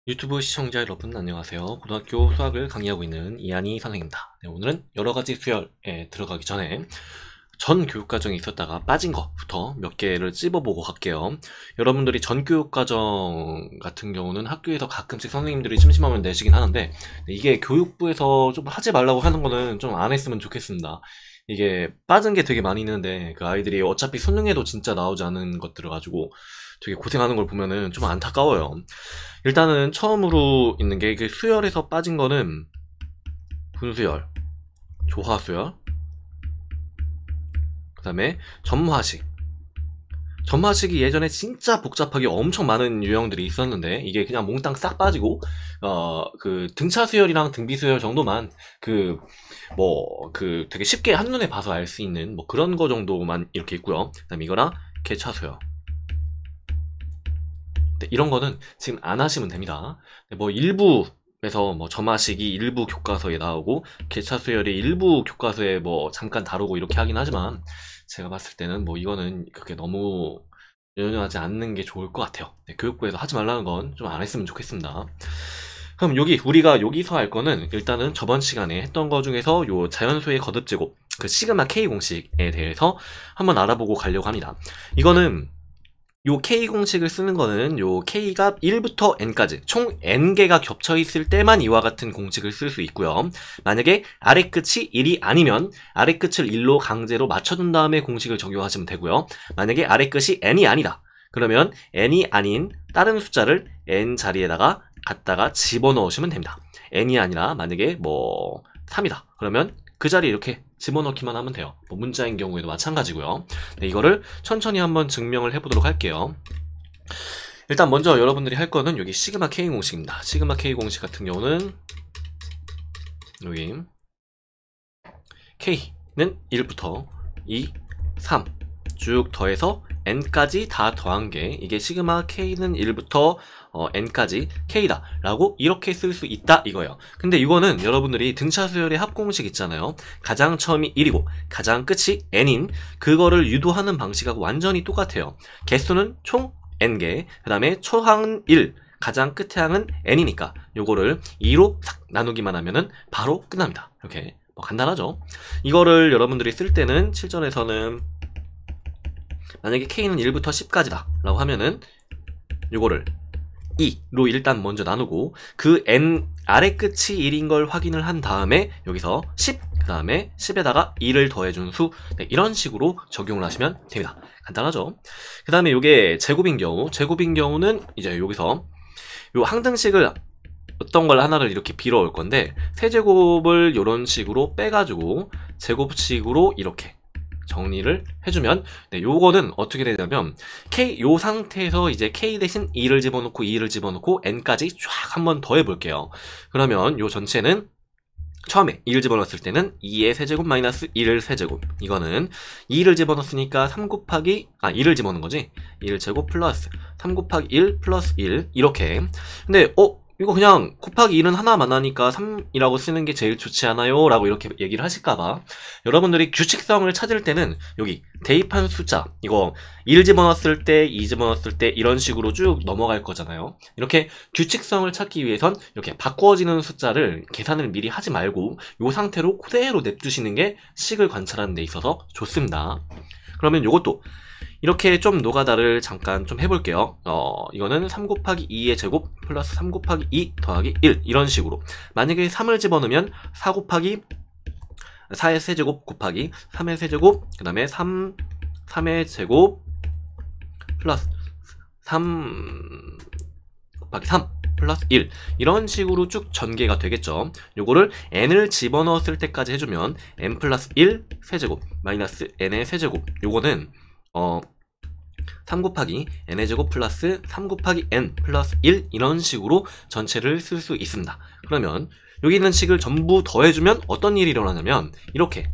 유튜브 시청자 여러분 안녕하세요. 고등학교 수학을 강의하고 있는 이한희 선생입니다. 네, 오늘은 여러가지 수열에 들어가기 전에 전 교육과정에 있었다가 빠진 것부터 몇 개를 찝어보고 갈게요. 여러분들이 전 교육과정 같은 경우는 학교에서 가끔씩 선생님들이 심심하면 내시긴 하는데 이게 교육부에서 좀 하지 말라고 하는 거는 좀 안 했으면 좋겠습니다. 이게 빠진 게 되게 많이 있는데 그 아이들이 어차피 수능에도 진짜 나오지 않은 것들을 가지고 되게 고생하는 걸 보면은 좀 안타까워요. 일단은 처음으로 있는 게 그 수열에서 빠진 거는 분수열, 조화수열, 그 다음에 점화식. 점화식이 예전에 진짜 복잡하게 엄청 많은 유형들이 있었는데 이게 그냥 몽땅 싹 빠지고 그 등차 수열이랑 등비 수열 정도만 되게 쉽게 한눈에 봐서 알 수 있는 뭐 그런 거 정도만 이렇게 있고요. 그 다음에 이거랑 개차 수열. 네, 이런 거는 지금 안 하시면 됩니다. 뭐 일부에서 뭐 점화식이 일부 교과서에 나오고 개차 수열이 일부 교과서에 뭐 잠깐 다루고 이렇게 하긴 하지만 제가 봤을 때는 뭐 이거는 그렇게 너무 연연하지 않는 게 좋을 것 같아요. 네, 교육부에서 하지 말라는 건 좀 안 했으면 좋겠습니다. 그럼 우리가 여기서 할 거는 일단은 저번 시간에 했던 거 중에서 요 자연수의 거듭제곱 그 시그마 K 공식에 대해서 한번 알아보고 가려고 합니다. 이거는 요 K 공식을 쓰는 거는 요 K가 1부터 N까지 총 N개가 겹쳐 있을 때만 이와 같은 공식을 쓸 수 있고요. 만약에 아래 끝이 1이 아니면 아래 끝을 1로 강제로 맞춰준 다음에 공식을 적용하시면 되고요. 만약에 아래 끝이 N이 아니다. 그러면 N이 아닌 다른 숫자를 N 자리에다가 갖다가 집어넣으시면 됩니다. N이 아니라 만약에 뭐 3이다. 그러면 그 자리에 이렇게 집어넣기만 하면 돼요. 뭐 문자인 경우에도 마찬가지고요. 네, 이거를 천천히 한번 증명을 해보도록 할게요. 일단 먼저 여러분들이 할 거는 여기 시그마 K 공식입니다. 시그마 K 공식 같은 경우는 여기 K는 1부터 2, 3 쭉 더해서 N까지 다 더한 게 이게 시그마 K는 1부터 N까지 K다 라고 이렇게 쓸 수 있다 이거예요. 근데 이거는 여러분들이 등차 수열의 합공식 있잖아요. 가장 처음이 1이고 가장 끝이 N인 그거를 유도하는 방식하고 완전히 똑같아요. 개수는 총 N개, 그 다음에 초항은 1, 가장 끝의 항은 N이니까 요거를 2로 싹 나누기만 하면은 바로 끝납니다. 이렇게 뭐 간단하죠. 이거를 여러분들이 쓸 때는 실전에서는 만약에 K는 1부터 10까지다 라고 하면은 요거를 2로 일단 먼저 나누고 그 N 아래 끝이 1인 걸 확인을 한 다음에 여기서 10, 그 다음에 10에다가 2를 더해준 수, 네, 이런 식으로 적용을 하시면 됩니다. 간단하죠? 그 다음에 요게 제곱인 경우는 이제 여기서 요 항등식을 어떤 걸 하나를 이렇게 빌어 올 건데 세제곱을 이런 식으로 빼가지고 제곱식으로 이렇게 정리를 해주면 네, 요거는 어떻게 되냐면 K 요 상태에서 이제 K 대신 2를 집어넣고 2를 집어넣고 N까지 쫙 한번 더 해볼게요. 그러면 요 전체는 처음에 2를 집어넣었을 때는 2의 세제곱 마이너스 1을 세제곱 이거는 2를 집어넣었으니까 3 곱하기 2를 집어넣은 거지 1 제곱 플러스 3 곱하기 1 플러스 1 이렇게 근데 이거 그냥 곱하기 1은 하나만 하니까 3이라고 쓰는 게 제일 좋지 않아요? 라고 이렇게 얘기를 하실까봐 여러분들이 규칙성을 찾을 때는 여기 대입한 숫자 이거 1 집어넣었을 때 2 집어넣었을 때 이런 식으로 쭉 넘어갈 거잖아요. 이렇게 규칙성을 찾기 위해선 이렇게 바꿔지는 숫자를 계산을 미리 하지 말고 이 상태로 그대로 냅두시는 게 식을 관찰하는 데 있어서 좋습니다. 그러면 이것도 이렇게 좀 노가다를 잠깐 좀 해볼게요. 이거는 3 곱하기 2의 제곱 플러스 3 곱하기 2 더하기 1 이런 식으로 만약에 3을 집어넣으면 4 곱하기 4의 세제곱 곱하기 3의 세제곱 그 다음에 3의 제곱 플러스 3 곱하기 3 플러스 1 이런 식으로 쭉 전개가 되겠죠. 요거를 n을 집어넣었을 때까지 해주면 n 플러스 1 세제곱 마이너스 n의 세제곱 요거는 3 곱하기 n의 제곱 플러스 3 곱하기 n 플러스 1 이런 식으로 전체를 쓸 수 있습니다. 그러면 여기 있는 식을 전부 더해주면 어떤 일이 일어나냐면 이렇게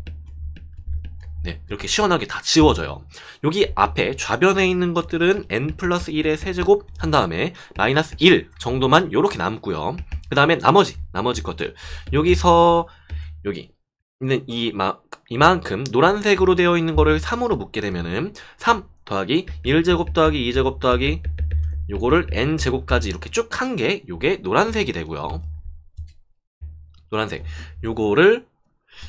이렇게 시원하게 다 지워져요. 여기 앞에 좌변에 있는 것들은 n 플러스 1의 세제곱 한 다음에 마이너스 1 정도만 이렇게 남고요. 그 다음에 나머지 것들 여기서 여기 있는 이만큼 노란색으로 되어 있는 거를 3으로 묶게 되면은 3 더하기 1제곱 더하기 2제곱 더하기 요거를 n제곱까지 이렇게 쭉 한 게 요게 노란색이 되고요. 노란색. 요거를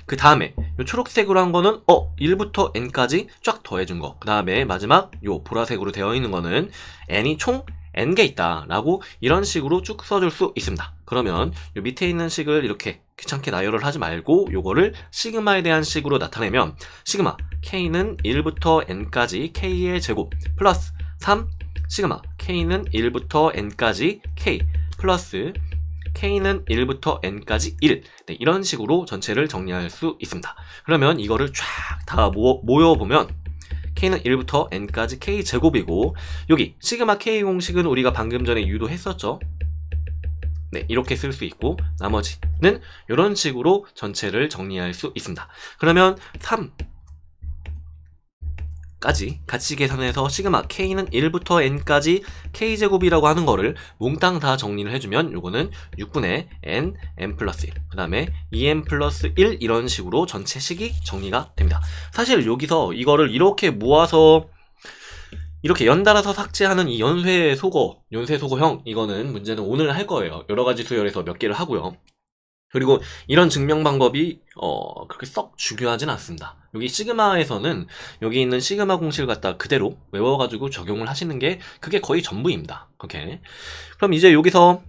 그 다음에 요 초록색으로 한 거는 1부터 n까지 쫙 더해준 거. 그 다음에 마지막 요 보라색으로 되어 있는 거는 n이 총 n개 있다 라고 이런 식으로 쭉 써줄 수 있습니다. 그러면 요 밑에 있는 식을 이렇게 귀찮게 나열을 하지 말고 요거를 시그마에 대한 식으로 나타내면 시그마 k는 1부터 n까지 k의 제곱 플러스 3 시그마 k는 1부터 n까지 k 플러스 k는 1부터 n까지 1 네, 이런 식으로 전체를 정리할 수 있습니다. 그러면 이거를 쫙 다 모여보면 k는 1부터 n까지 k제곱이고 여기 시그마 k 공식은 우리가 방금 전에 유도했었죠. 네, 이렇게 쓸 수 있고 나머지는 이런 식으로 전체를 정리할 수 있습니다. 그러면 3까지 같이 계산해서 시그마 k는 1부터 n까지 k제곱이라고 하는 거를 몽땅 다 정리를 해주면 요거는 6분의 n, n 플러스 1, 그 다음에 2n 플러스 1 이런 식으로 전체 식이 정리가 됩니다. 사실 여기서 이거를 이렇게 모아서 이렇게 연달아서 삭제하는 이 연쇄 소거형 이거는 문제는 오늘 할 거예요. 여러가지 수열에서 몇 개를 하고요. 그리고 이런 증명 방법이 그렇게 썩 중요하진 않습니다. 여기 시그마에서는 여기 있는 시그마 공식을 갖다 그대로 외워가지고 적용을 하시는 게 그게 거의 전부입니다. 오케이. 그럼 이제 여기서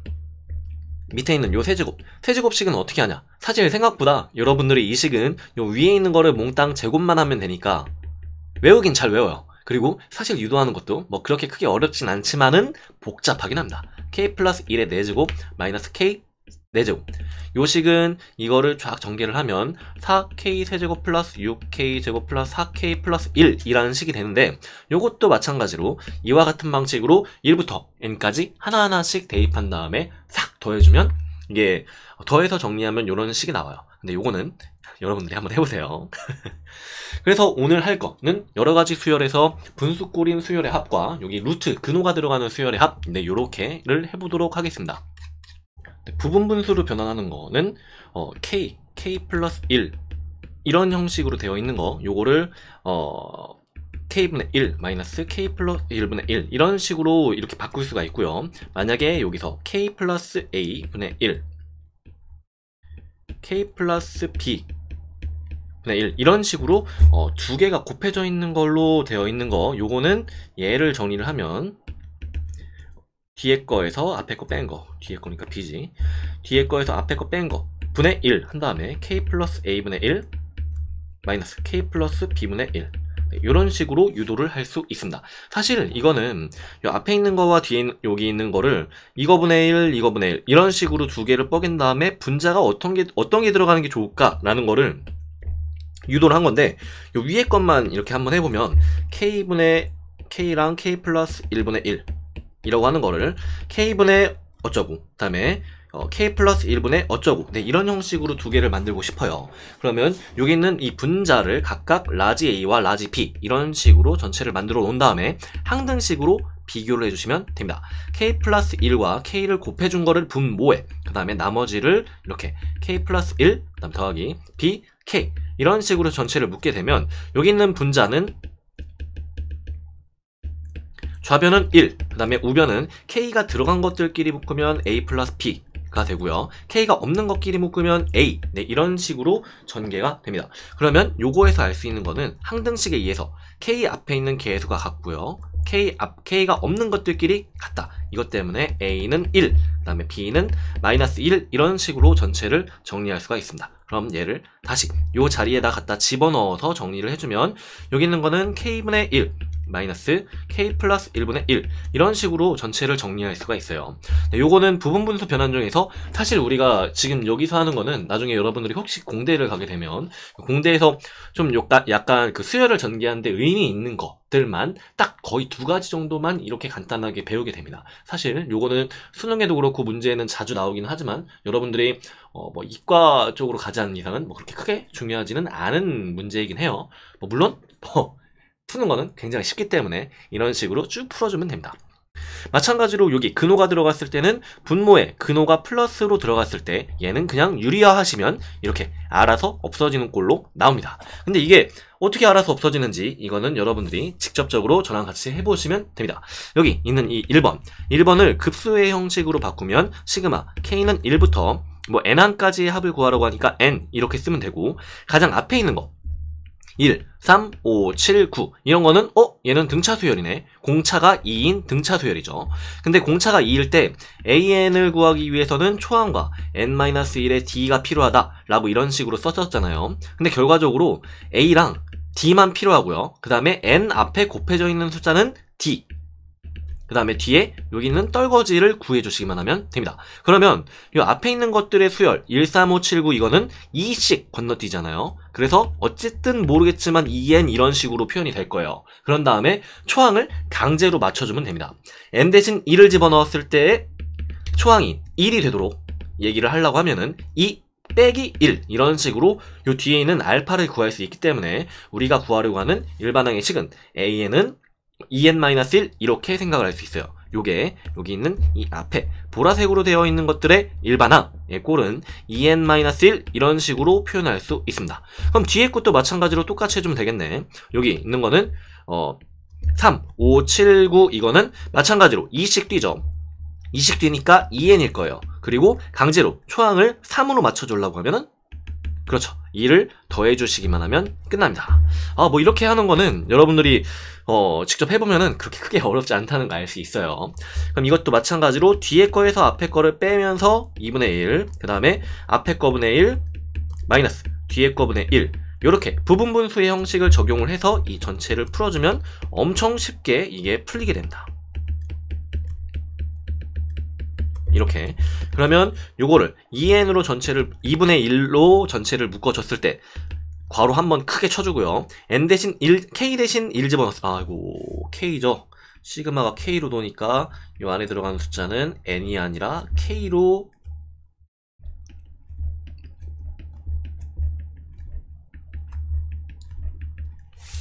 밑에 있는 요 세제곱식은 어떻게 하냐? 사실 생각보다 여러분들이 이 식은 요 위에 있는 거를 몽땅 제곱만 하면 되니까 외우긴 잘 외워요. 그리고 사실 유도하는 것도 뭐 그렇게 크게 어렵진 않지만은 복잡하긴 합니다. k 플러스 1의 4제곱 마이너스 k 4제곱 요 식은 이거를 쫙 전개를 하면 4k 세제곱 플러스 6k 제곱 플러스 4k 플러스 1 이라는 식이 되는데 요것도 마찬가지로 이와 같은 방식으로 1부터 n까지 하나하나씩 대입한 다음에 싹 더해주면 이게 더해서 정리하면 요런 식이 나와요. 근데 요거는 여러분들이 한번 해보세요. 그래서 오늘 할 거는 여러가지 수열에서 분수 꼬린 수열의 합과 여기 루트 근호가 들어가는 수열의 합 네, 요렇게를 해보도록 하겠습니다. 네, 부분 분수로 변환하는 거는 k 플러스 1 이런 형식으로 되어 있는 거 요거를 k분의 1 마이너스 k 플러스 1분의 1 이런 식으로 이렇게 바꿀 수가 있고요. 만약에 여기서 k 플러스 a분의 1 k 플러스 b 분의 1 이런 식으로 두 개가 곱해져 있는 걸로 되어 있는 거 요거는 얘를 정리를 하면 뒤에 거에서 앞에 거 뺀 거 뒤에 거니까 b지 뒤에 거에서 앞에 거 뺀 거 분의 1 한 다음에 k 플러스 a분의 1 마이너스 k 플러스 b분의 1 이런 식으로 유도를 할 수 있습니다. 사실 이거는 요 앞에 있는 거와 뒤에 여기 있는 거를 이거분의 1 이거분의 1 이런 식으로 두 개를 뻐갠 다음에 분자가 어떤 게 들어가는 게 좋을까 라는 거를 유도를 한 건데 요 위에 것만 이렇게 한번 해보면 k랑 k 플러스 1분의 1 이라고 하는 거를 k분의 어쩌고 그 다음에 k 플러스 1분의 어쩌고 네, 이런 형식으로 두 개를 만들고 싶어요. 그러면 여기 있는 이 분자를 각각 라지 a와 라지 b 이런 식으로 전체를 만들어 놓은 다음에 항등식으로 비교를 해주시면 됩니다. k 플러스 1과 k를 곱해준 거를 분모에 그 다음에 나머지를 이렇게 k 플러스 1 그 다음 더하기 b, k 이런 식으로 전체를 묶게 되면 여기 있는 분자는 좌변은 1, 그 다음에 우변은 k가 들어간 것들끼리 묶으면 a 플러스 b가 되고요. k가 없는 것끼리 묶으면 a, 네, 이런 식으로 전개가 됩니다. 그러면 요거에서 알 수 있는 거는 항등식에 의해서 k 앞에 있는 개수가 같고요. k가 없는 것들끼리 같다. 이것 때문에 a는 1, 그 다음에 b는 마이너스 1 이런 식으로 전체를 정리할 수가 있습니다. 그럼 얘를 다시 요 자리에다 갖다 집어넣어서 정리를 해주면 여기 있는 거는 k분의 1 마이너스 k 플러스 1분의 1 이런 식으로 전체를 정리할 수가 있어요. 네, 요거는 부분 분수 변환 중에서 사실 우리가 지금 여기서 하는 거는 나중에 여러분들이 혹시 공대를 가게 되면 공대에서 좀 약간 그 수열을 전개하는데 의미 있는 것들만 딱 거의 2가지 정도만 이렇게 간단하게 배우게 됩니다. 사실 요거는 수능에도 그렇고 문제에는 자주 나오긴 하지만 여러분들이 뭐 이과 쪽으로 가지 않는 이상은 뭐 그렇게 크게 중요하지는 않은 문제이긴 해요. 뭐 물론 푸는 거는 굉장히 쉽기 때문에 이런 식으로 쭉 풀어주면 됩니다. 마찬가지로 여기 근호가 들어갔을 때는 분모에 근호가 플러스로 들어갔을 때 얘는 그냥 유리화 하시면 이렇게 알아서 없어지는 꼴로 나옵니다. 근데 이게 어떻게 알아서 없어지는지 이거는 여러분들이 직접적으로 저랑 같이 해보시면 됩니다. 여기 있는 이 1번을 급수의 형식으로 바꾸면 시그마 K는 1부터 뭐 N1까지의 합을 구하라고 하니까 N 이렇게 쓰면 되고, 가장 앞에 있는 거 1, 3, 5, 7, 9 이런 거는 얘는 등차 수열이네. 공차가 2인 등차 수열이죠. 근데 공차가 2일 때 AN을 구하기 위해서는 초항과 N-1의 D가 필요하다 라고 이런 식으로 썼었잖아요. 근데 결과적으로 A랑 D만 필요하고요. 그 다음에 N 앞에 곱해져 있는 숫자는 D, 그 다음에 뒤에 여기 있는 떨거지를 구해주시기만 하면 됩니다. 그러면 이 앞에 있는 것들의 수열 1, 3, 5, 7, 9 이거는 2씩 건너뛰잖아요. 그래서 어쨌든 모르겠지만 2n 이런 식으로 표현이 될 거예요. 그런 다음에 초항을 강제로 맞춰주면 됩니다. n 대신 2를 집어넣었을 때 초항이 1이 되도록 얘기를 하려고 하면은 2 빼기 1 이런 식으로 요 뒤에 있는 알파를 구할 수 있기 때문에 우리가 구하려고 하는 일반항의 식은 an은 2n-1 이렇게 생각을 할 수 있어요. 요게 여기 있는 이 앞에 보라색으로 되어 있는 것들의 일반항의 꼴은 2n-1 이런 식으로 표현할 수 있습니다. 그럼 뒤에 것도 마찬가지로 똑같이 해주면 되겠네. 여기 있는 거는 3, 5, 7, 9 이거는 마찬가지로 2씩 뛰죠. 2씩 뛰니까 2n일 거예요. 그리고 강제로 초항을 3으로 맞춰주려고 하면은 그렇죠. 2를 더해주시기만 하면 끝납니다. 뭐 이렇게 하는 거는 여러분들이 직접 해보면은 그렇게 크게 어렵지 않다는 거 알 수 있어요. 그럼 이것도 마찬가지로 뒤에 거에서 앞에 거를 빼면서 2분의 1, 그 다음에 앞에 거분의 1, 마이너스 뒤에 거분의 1 이렇게 부분분수의 형식을 적용을 해서 이 전체를 풀어주면 엄청 쉽게 이게 풀리게 됩니다. 이렇게. 그러면 요거를 2n으로 전체를 2분의 1로 전체를 묶어줬을 때 괄호 한번 크게 쳐주고요. n 대신 1, k 대신 1 집어넣었어. 아이고 k죠. 시그마가 k로 도니까 요 안에 들어가는 숫자는 n이 아니라 k로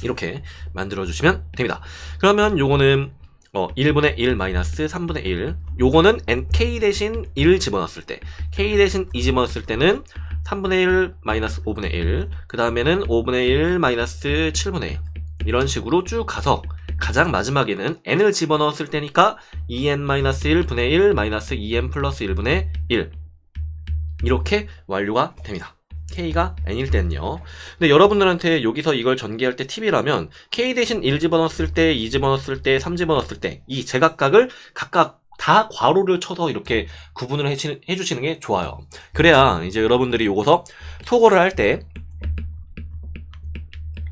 이렇게 만들어주시면 됩니다. 그러면 요거는 1분의 1 마이너스 3분의 1 요거는 k 대신 1 집어넣었을 때 k 대신 2 집어넣었을 때는 3분의 1 마이너스 5분의 1 그 다음에는 5분의 1 마이너스 7분의 1 이런 식으로 쭉 가서 가장 마지막에는 n을 집어넣었을 때니까 2n-1 분의 1 마이너스 2n 플러스 1분의 1 이렇게 완료가 됩니다. k가 n일 때는요. 근데 여러분들한테 여기서 이걸 전개할 때 팁이라면 k 대신 1 집어넣었을 때, 2 집어넣었을 때, 3 집어넣었을 때 이 제각각을 각각 다 괄호를 쳐서 이렇게 구분을 해주시는 게 좋아요. 그래야 이제 여러분들이 요거서 소거를 할 때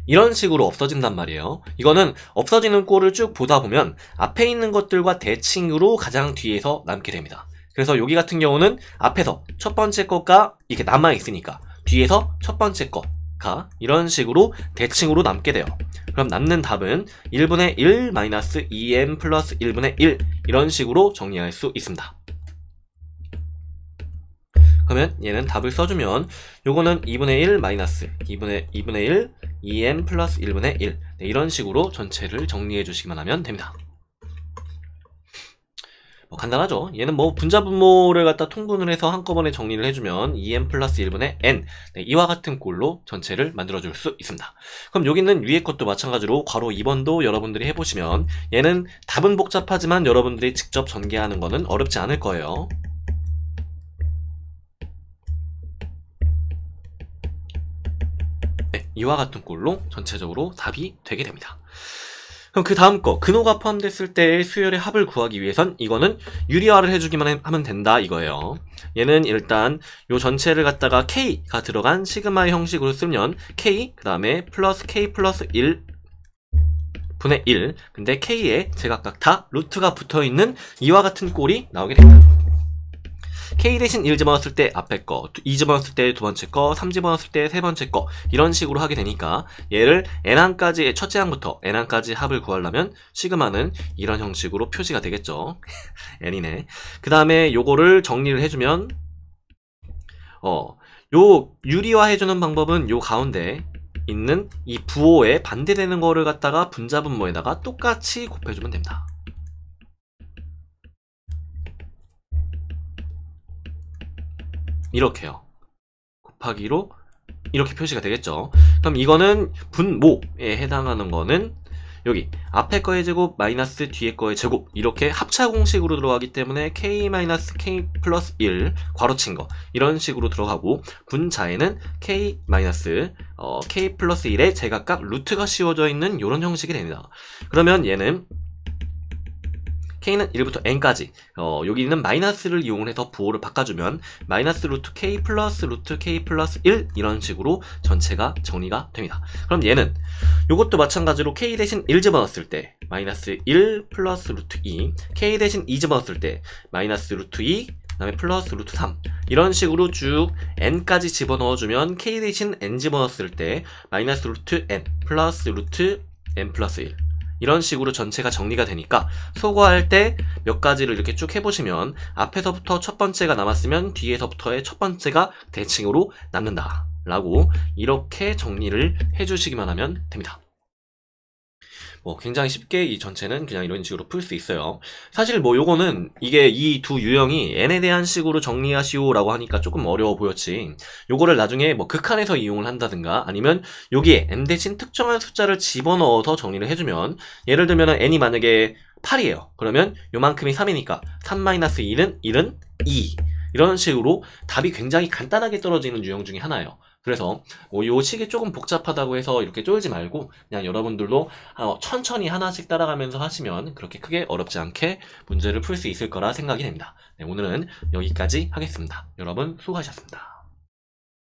이런 식으로 없어진단 말이에요. 이거는 없어지는 꼴을 쭉 보다 보면 앞에 있는 것들과 대칭으로 가장 뒤에서 남게 됩니다. 그래서 여기 같은 경우는 앞에서 첫 번째 것과 이렇게 남아있으니까 뒤에서 첫 번째 거가 이런 식으로 대칭으로 남게 돼요. 그럼 남는 답은 1분의 1 마이너스 2n 플러스 1분의 1 이런 식으로 정리할 수 있습니다. 그러면 얘는 답을 써주면 요거는 2분의 1 마이너스 2분의 1 2n 플러스 1분의 1 네, 이런 식으로 전체를 정리해 주시기만 하면 됩니다. 간단하죠. 얘는 뭐 분자분모를 갖다 통분을 해서 한꺼번에 정리를 해주면 2n 플러스 1분의 n 네, 이와 같은 꼴로 전체를 만들어줄 수 있습니다. 그럼 여기는 위에 것도 마찬가지로 괄호 2번도 여러분들이 해보시면 얘는 답은 복잡하지만 여러분들이 직접 전개하는 거는 어렵지 않을 거예요. 네, 이와 같은 꼴로 전체적으로 답이 되게 됩니다. 그럼 그 다음 거 근호가 포함됐을 때의 수열의 합을 구하기 위해선 이거는 유리화를 해주기만 하면 된다 이거예요. 얘는 일단 요 전체를 갖다가 k가 들어간 시그마의 형식으로 쓰면 k 그 다음에 플러스 k 플러스 1 분의 1 근데 k에 제각각 다 루트가 붙어있는 이와 같은 꼴이 나오게 됩니다. k 대신 1 집어넣었을 때 앞에 거, 2 집어넣었을 때 두 번째 거, 3 집어넣었을 때 세 번째 거 이런 식으로 하게 되니까 얘를 n항까지의 첫째 항부터 n항까지 합을 구하려면 시그마는 이런 형식으로 표시가 되겠죠. n이네. 그 다음에 요거를 정리를 해주면 요 유리화 해주는 방법은 요 가운데 있는 이 부호에 반대되는 거를 갖다가 분자분모에다가 똑같이 곱해주면 됩니다. 이렇게요. 곱하기로 이렇게 표시가 되겠죠. 그럼 이거는 분모에 해당하는 거는 여기 앞에 거의 제곱 마이너스 뒤에 거의 제곱 이렇게 합차 공식으로 들어가기 때문에 k-k 플러스 1 괄호친 거 이런 식으로 들어가고, 분자에는 k k 플러스 1에 제각각 루트가 씌워져 있는 이런 형식이 됩니다. 그러면 얘는 k는 1부터 n까지 여기는 마이너스를 이용해서 부호를 바꿔주면 마이너스 루트 k 플러스 1 이런 식으로 전체가 정리가 됩니다. 그럼 얘는 요것도 마찬가지로 k 대신 1 집어넣었을 때 마이너스 1 플러스 루트 2, k 대신 2 집어넣었을 때 마이너스 루트 2, 그 다음에 플러스 루트 3 이런 식으로 쭉 n까지 집어넣어주면 k 대신 n 집어넣었을 때 마이너스 루트 n 플러스 루트 n 플러스 1 이런 식으로 전체가 정리가 되니까 소거할 때 몇 가지를 이렇게 쭉 해보시면 앞에서부터 첫 번째가 남았으면 뒤에서부터의 첫 번째가 대칭으로 남는다 라고 이렇게 정리를 해주시기만 하면 됩니다. 굉장히 쉽게 이 전체는 그냥 이런 식으로 풀 수 있어요. 사실 요거는 이게 이 두 유형이 n에 대한 식으로 정리하시오 라고 하니까 조금 어려워 보였지, 요거를 나중에 극한에서 이용을 한다든가 아니면 여기에 n 대신 특정한 숫자를 집어넣어서 정리를 해주면, 예를 들면 n이 만약에 8이에요. 그러면 요만큼이 3이니까 3-1은 2 이런 식으로 답이 굉장히 간단하게 떨어지는 유형 중에 하나예요. 그래서 요 식이 조금 복잡하다고 해서 이렇게 쫄지 말고 그냥 여러분들도 천천히 하나씩 따라가면서 하시면 그렇게 크게 어렵지 않게 문제를 풀 수 있을 거라 생각이 됩니다. 네, 오늘은 여기까지 하겠습니다. 여러분 수고하셨습니다.